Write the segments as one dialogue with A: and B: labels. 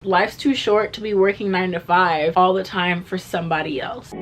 A: Life's too short to be working 9 to 5 all the time for somebody else.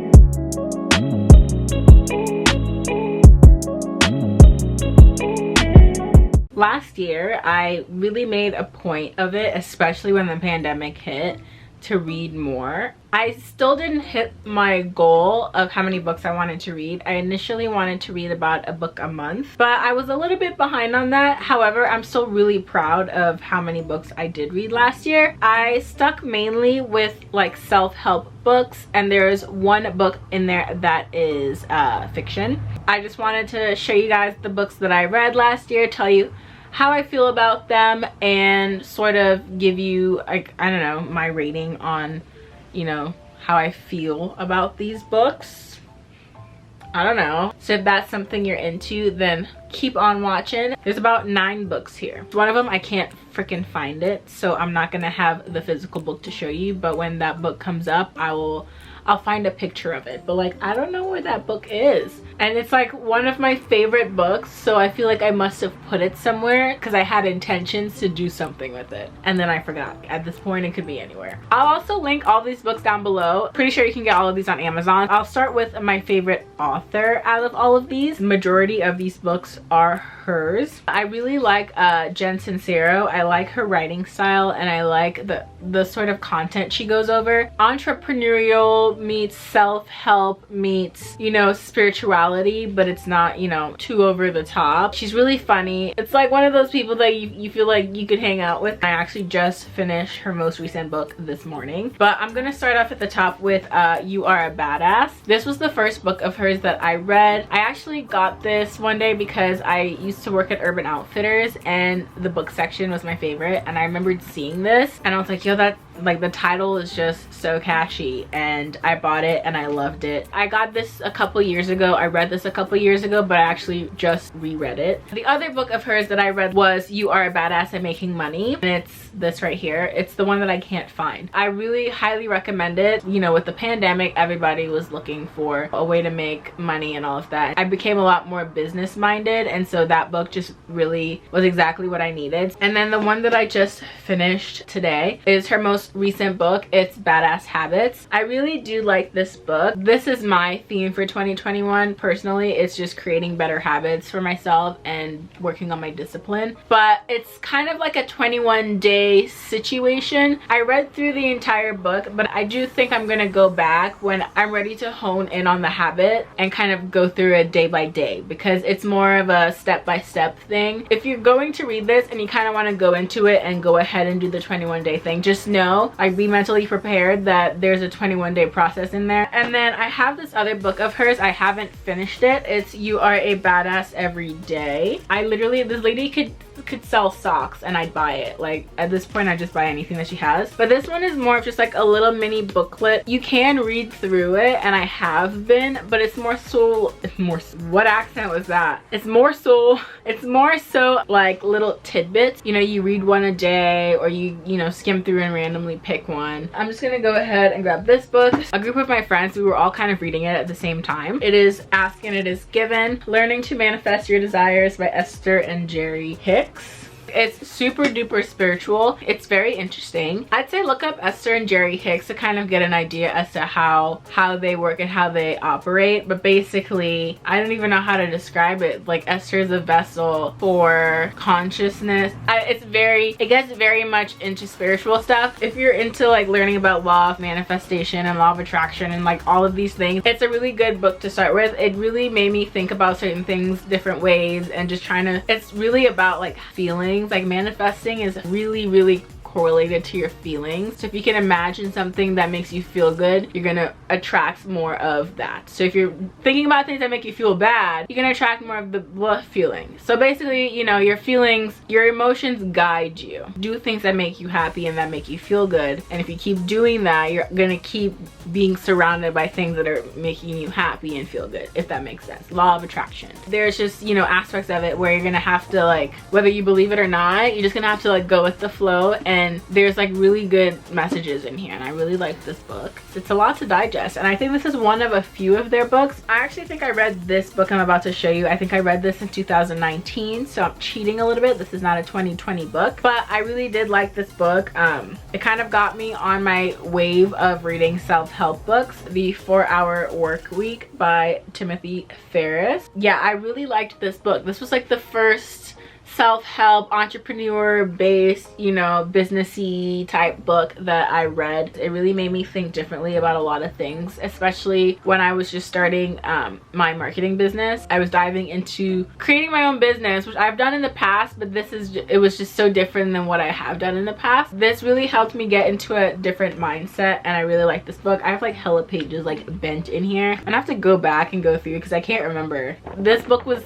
A: Last year, I really made a point of it, especially when the pandemic hit, to read more. I still didn't hit my goal of how many books I wanted to read. I initially wanted to read about a book a month, but I was a little bit behind on that. However, I'm still really proud of how many books I did read last year. I stuck mainly with like self-help books, and there's one book in there that is fiction. I just wanted to show you guys the books that I read last year, tell you how I feel about them, and sort of give you, like, I don't know, my rating on, you know, how I feel about these books. I don't know. So if that's something you're into, then keep on watching. There's about 9 books here. One of them, I can't freaking find it, so I'm not gonna have the physical book to show you, but when that book comes up, I'll find a picture of it. But like, I don't know where that book is. And it's like one of my favorite books, so I feel like I must have put it somewhere because I had intentions to do something with it. And then I forgot. At this point, it could be anywhere. I'll also link all these books down below. Pretty sure you can get all of these on Amazon. I'll start with my favorite author out of all of these. The majority of these books are hers. I really like Jen Sincero. I like her writing style, and I like the sort of content she goes over. Entrepreneurial meets self-help meets, you know, spirituality, but it's not, you know, too over the top. She's really funny. It's like one of those people that you feel like you could hang out with. I actually just finished her most recent book this morning, but I'm gonna start off at the top with You Are a Badass. This was the first book of hers that I read. I actually got this one day because I used to work at Urban Outfitters, and the book section was my favorite, and I remembered seeing this and I was like, yo, that, like, the title is just so catchy, and I bought it and I loved it. I got this a couple years ago. I read this a couple years ago, but I actually just reread it. The other book of hers that I read was You Are a Badass at Making Money, and it's this right here. It's the one that I can't find. I really highly recommend it. You know, with the pandemic, everybody was looking for a way to make money and all of that. I became a lot more business minded, and so that book just really was exactly what I needed. And then the one that I just finished today is her most recent book. It's Badass Habits. I really do like this book. This is my theme for 2021 personally. It's just creating better habits for myself and working on my discipline, but it's kind of like a 21-day situation. I read through the entire book, but I do think I'm gonna go back when I'm ready to hone in on the habit and kind of go through it day by day, because it's more of a step-by-step thing. If you're going to read this and you kind of want to go into it and go ahead and do the 21-day thing, just know, like, be mentally prepared that there's a 21-day process in there. And then I have this other book of hers. I haven't finished it. It's You Are a Badass Every Day. I literally, this lady could sell socks and I'd buy it. Like, at this point, I just buy anything that she has. But this one is more of just like a little mini booklet. You can read through it, and I have been, but it's more so, what accent was that? It's more so like little tidbits. You know, you read one a day, or you know, skim through and randomly pick one. I'm just gonna go ahead and grab this book. A group of my friends, we were all kind of reading it at the same time. It is Ask and It Is Given, Learning to Manifest Your Desires by Esther and Jerry Hicks. It's super duper spiritual. It's very interesting. I'd say look up Esther and Jerry Hicks to kind of get an idea as to how they work and how they operate. But basically, I don't even know how to describe it. Like, Esther is a vessel for consciousness. It gets very much into spiritual stuff. If you're into like learning about law of manifestation and law of attraction and like all of these things, it's a really good book to start with. It really made me think about certain things different ways, and just trying to, it's really about like feelings. Like, manifesting is really correlated to your feelings. So if you can imagine something that makes you feel good, you're gonna attract more of that. So if you're thinking about things that make you feel bad, you're gonna attract more of the feeling. So basically, you know, your feelings, your emotions guide you. Do things that make you happy and that make you feel good. And if you keep doing that, you're gonna keep being surrounded by things that are making you happy and feel good, if that makes sense. Law of attraction. There's just, you know, aspects of it where you're gonna have to, like, whether you believe it or not, you're just gonna have to like go with the flow and and there's like really good messages in here, and I really like this book. It's a lot to digest, and I think this is one of a few of their books. I actually think I read this book I'm about to show you. I think I read this in 2019, so I'm cheating a little bit. This is not a 2020 book, but I really did like this book. It kind of got me on my wave of reading self-help books. The 4-Hour Work Week by Timothy Ferriss. Yeah, I really liked this book. This was like the first self-help, entrepreneur-based, you know, businessy type book that I read. It really made me think differently about a lot of things, especially when I was just starting my marketing business. I was diving into creating my own business, which I've done in the past, but it was just so different than what I have done in the past. This really helped me get into a different mindset, and I really like this book. I have like hella pages like bent in here, and I have to go back and go through because I can't remember. This book was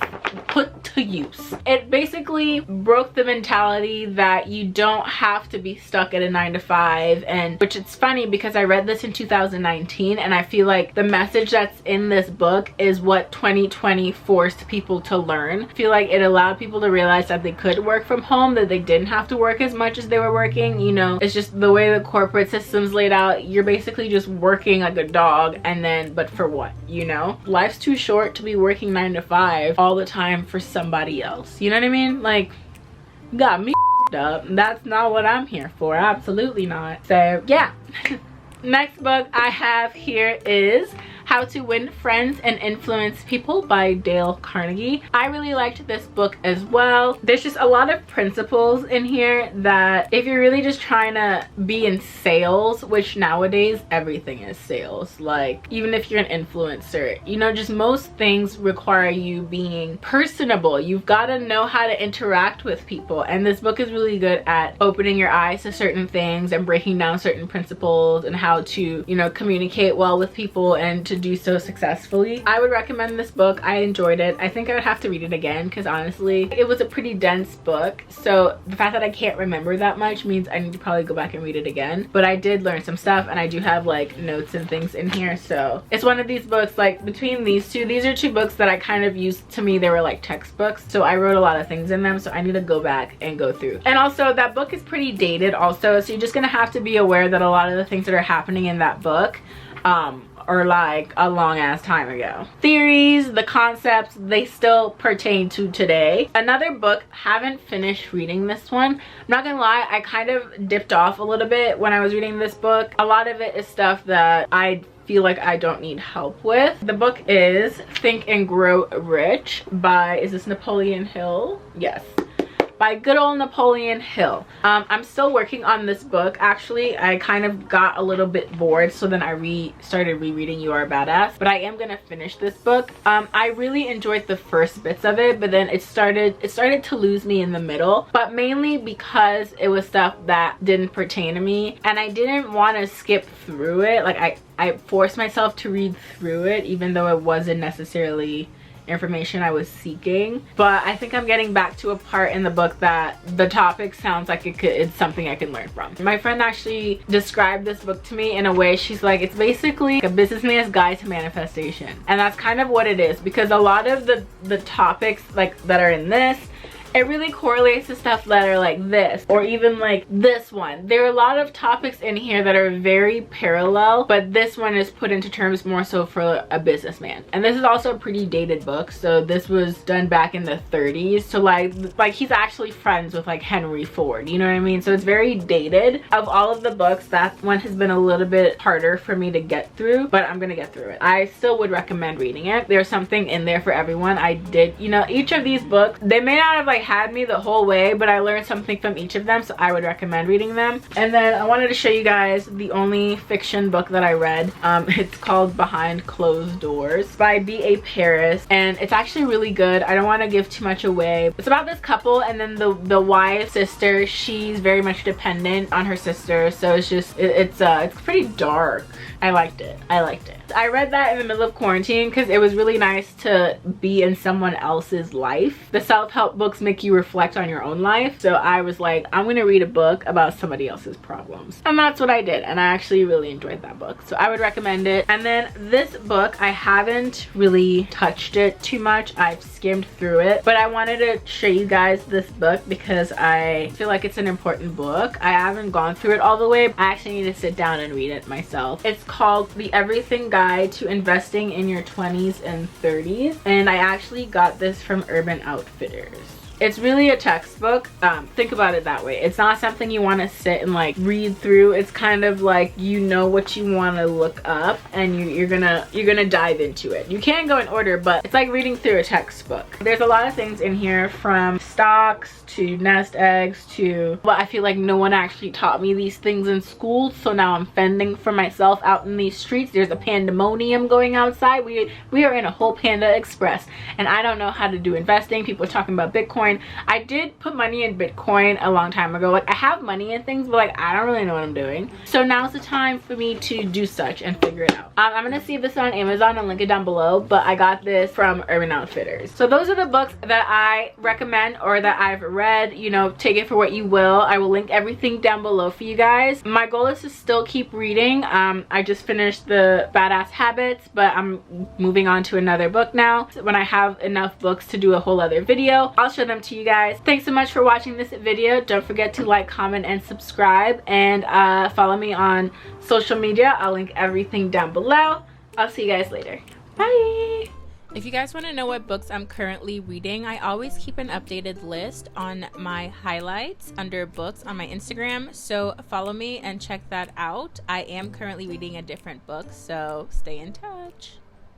A: put to use. It basically broke the mentality that you don't have to be stuck at a 9-to-5, and which it's funny because I read this in 2019, and I feel like the message that's in this book is what 2020 forced people to learn. I feel like it allowed people to realize that they could work from home, that they didn't have to work as much as they were working. You know, it's just the way the corporate system's laid out. You're basically just working like a dog, and then but for what, you know? Life's too short to be working 9-to-5 all the time for somebody else, you know what I mean? Like, got me up. That's not what I'm here for. Absolutely not. So yeah. Next book I have here is How to Win Friends and Influence People by Dale Carnegie. I really liked this book as well. There's just a lot of principles in here that if you're really just trying to be in sales, which nowadays everything is sales, like even if you're an influencer, you know, just most things require you being personable. You've got to know how to interact with people, and this book is really good at opening your eyes to certain things and breaking down certain principles and how to, you know, communicate well with people and to do so successfully. I would recommend this book. I enjoyed it. I think I would have to read it again because honestly it was a pretty dense book, so the fact that I can't remember that much means I need to probably go back and read it again. But I did learn some stuff, and I do have like notes and things in here, so it's one of these books, like between these two, these are two books that I kind of used, to me they were like textbooks, so I wrote a lot of things in them, so I need to go back and go through. And also that book is pretty dated also, so you're just gonna have to be aware that a lot of the things that are happening in that book or like a long ass time ago. Theories, the concepts, they still pertain to today. Another book, haven't finished reading this one. I'm not gonna lie, I kind of dipped off a little bit when I was reading this book. A lot of it is stuff that I feel like I don't need help with. The book is Think and Grow Rich by, is this Napoleon Hill? Yes, by good old Napoleon Hill. I'm still working on this book. Actually, I kind of got a little bit bored, so then I started rereading You Are a Badass, but I am gonna finish this book. I really enjoyed the first bits of it, but then it started to lose me in the middle, but mainly because it was stuff that didn't pertain to me, and I didn't want to skip through it. Like I forced myself to read through it even though it wasn't necessarily information I was seeking. But I think I'm getting back to a part in the book that the topic sounds like it's something I can learn from. My friend actually described this book to me in a way, she's like, it's basically a businessman's guide to manifestation, and that's kind of what it is, because a lot of the topics like that are in this, it really correlates to stuff that are like this, or even like this one. There are a lot of topics in here that are very parallel, but this one is put into terms more so for a businessman. And this is also a pretty dated book, so this was done back in the 30s, so like he's actually friends with like Henry Ford, you know what I mean? So it's very dated. Of all of the books, that one has been a little bit harder for me to get through, but I'm gonna get through it. I still would recommend reading it. There's something in there for everyone. I did, you know, each of these books, they may not have like had me the whole way, but I learned something from each of them, so I would recommend reading them. And then I wanted to show you guys the only fiction book that I read. It's called Behind Closed Doors by B.A. Paris, and it's actually really good. I don't want to give too much away. It's about this couple, and then the wife's sister, she's very much dependent on her sister, so it's just it's pretty dark. I liked it. I read that in the middle of quarantine because it was really nice to be in someone else's life. The self-help books make you reflect on your own life. So I was like, I'm gonna read a book about somebody else's problems, and that's what I did, and I actually really enjoyed that book, so I would recommend it. And then this book, I haven't really touched it too much. I've skimmed through it, but I wanted to show you guys this book because I feel like it's an important book. I haven't gone through it all the way. I actually need to sit down and read it myself. It's called The Everything Guide to Investing in Your 20s and 30s, and I actually got this from Urban Outfitters. It's really a textbook. Think about it that way. It's not something you want to sit and like read through. It's kind of like, you know what you want to look up, and you're gonna dive into it. You can go in order, but it's like reading through a textbook. There's a lot of things in here, from stocks to nest eggs to, well, I feel like no one actually taught me these things in school, so now I'm fending for myself out in these streets. There's a pandemonium going outside. We are in a whole Panda Express, and I don't know how to do investing. People are talking about Bitcoin. I did put money in Bitcoin a long time ago. Like, I have money in things, but like, I don't really know what I'm doing. So now's the time for me to do such and figure it out. I'm gonna see this on Amazon and link it down below, but I got this from Urban Outfitters. So those are the books that I recommend or that I've read. You know, take it for what you will. I will link everything down below for you guys. My goal is to still keep reading. I just finished the Badass Habits, but I'm moving on to another book now. When I have enough books to do a whole other video, I'll show them to you guys. Thanks so much for watching this video. Don't forget to like, comment, and subscribe, and follow me on social media. I'll link everything down below. I'll see you guys later. Bye. If you guys want to know what books I'm currently reading, I always keep an updated list on my highlights under books on my Instagram, so follow me and check that out. I am currently reading a different book, so stay in touch.